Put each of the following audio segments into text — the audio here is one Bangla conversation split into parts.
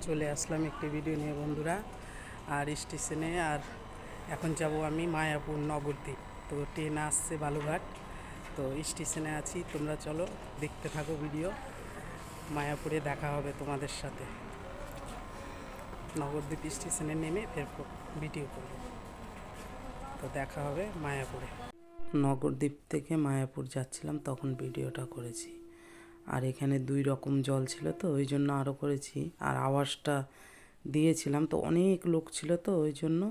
চলে আসলাম একটি ভিডিও নিয়ে বন্ধুরা। আর স্টেশনে আর এখন যাব আমি মায়াপুর নবদ্বীপ। তো ট্রেন আসছে বালুঘাট, তো স্টেশনে আছি। তোমরা চলো দেখতে থাকো ভিডিও। মায়াপুরে দেখা হবে তোমাদের সাথে। নবদ্বীপ স্টেশনে নেমে এরপর ভিডিও করব, তো দেখা হবে মায়াপুরে। নবদ্বীপ থেকে মায়াপুর যাচ্ছিলাম, তখন ভিডিওটা করেছি। আর এখানে 2 রকম জল ছিল, তো ওই জন্য আরও করেছি। আর আওয়াজটা দিয়েছিলাম, তো অনেক লোক ছিল, তো ওই জন্য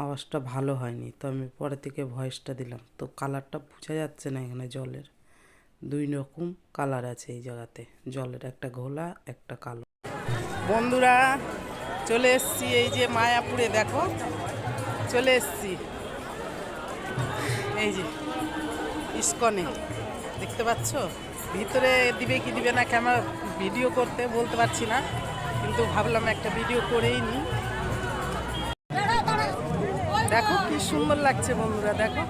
আওয়াজটা ভালো হয়নি। তো আমি পরে থেকে ভয়েসটা দিলাম। তো কালারটা বোঝা যাচ্ছে না, এখানে জলের 2 রকম কালার আছে এই জায়গাতে। জলের একটা ঘোলা, একটা কালো। বন্ধুরা চলে এসছি এই যে মায়াপুরে, দেখো চলে এসছি এই যে ইস্কনে, দেখতে পাচ্ছ। ভিতরে দিবে কি দিবে না ক্যামেরা ভিডিও করতে বলতে পারছি না, কিন্তু ভাবলাম একটা ভিডিও করেই নি। দেখো কি সুন্দর লাগছে বন্ধুরা, দেখো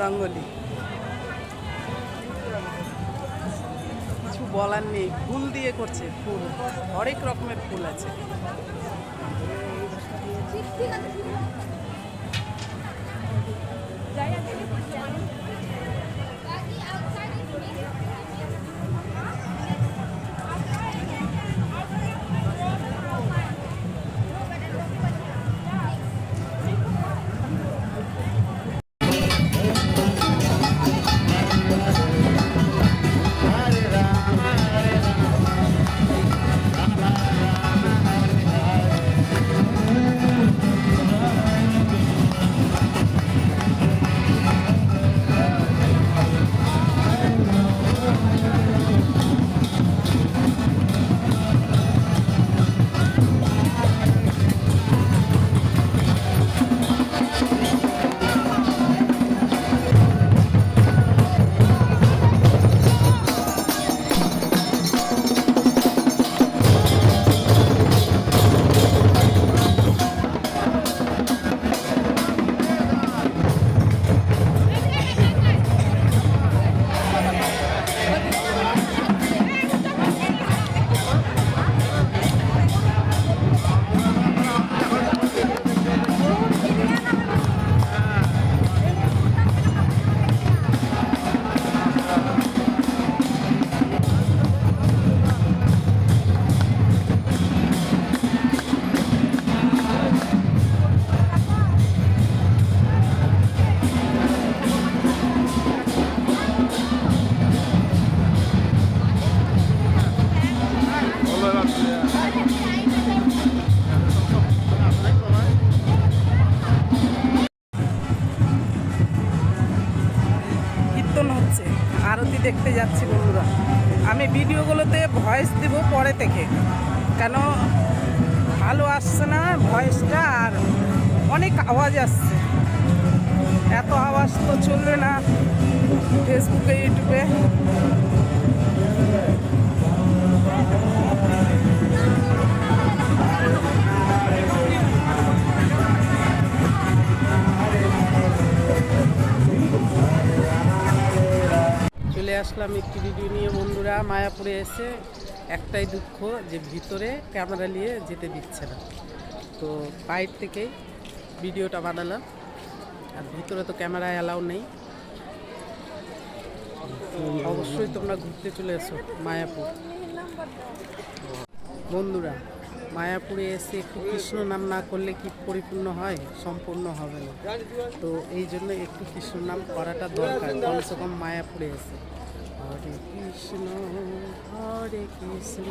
রঙ্গোলি। কিছু বলার নেই, ফুল দিয়ে করছে, ফুল হরেক রকমের ফুল আছে। কীর্তন হচ্ছে, আরতি দেখতে যাচ্ছি বন্ধুরা। আমি ভিডিওগুলোতে ভয়েস দেব পরে থেকে, কেন ভালো আসছে না ভয়েসটা, আর অনেক আওয়াজ আসছে। এত আওয়াজ তো চলবে না ফেসবুকে, ইউটিউবে। চলে আসলাম একটি ভিডিও নিয়ে বন্ধুরা। মায়াপুরে এসে একটাই দুঃখ, যে ভিতরে ক্যামেরা নিয়ে যেতে দিচ্ছে না। তো বাইরে থেকেই ভিডিওটা বানালাম, আর ভিতরে তো ক্যামেরা অ্যালাউ নেই। অবশ্যই তোমরা ঘুরতে চলে এসো মায়াপুর বন্ধুরা। মায়াপুরে এসে একটু কৃষ্ণ নাম না করলে কি পরিপূর্ণ হয়? সম্পূর্ণ হবে না। তো এই জন্য একটু কৃষ্ণ নাম করাটা দরকার, কমসে কম মায়াপুরে এসে। হরে কৃষ্ণ কৃষ্ণ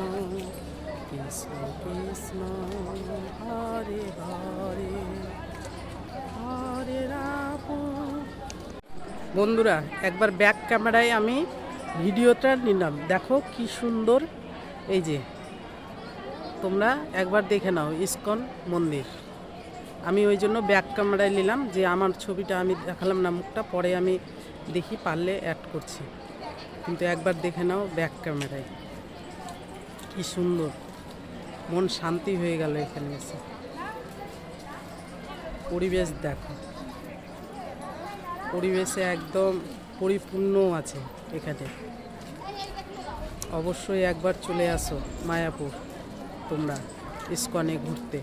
কৃষ্ণ হরে হরে, হরে রাম। বন্ধুরা একবার ব্যাক ক্যামেরায় আমি ভিডিওটা নিলাম, দেখো কি সুন্দর। এই যে তোমরা একবার দেখে নাও ইস্কন মন্দির। আমি ওই জন্য ব্যাক ক্যামেরায় নিলাম, যে আমার ছবিটা আমি দেখালাম না মুখটা, পরে আমি দেখি পারলে অ্যাড করছি, কিন্তু একবার দেখে নাও ব্যাক ক্যামেরায়। কি সুন্দর, মন শান্তি হয়ে গেল এখানে এসে। পরিবেশ দেখো, পরিবেশে একদম পরিপূর্ণ আছে এখানে। অবশ্যই একবার চলে আসো মায়াপুর তোমরা ইসকনে ঘুরতে।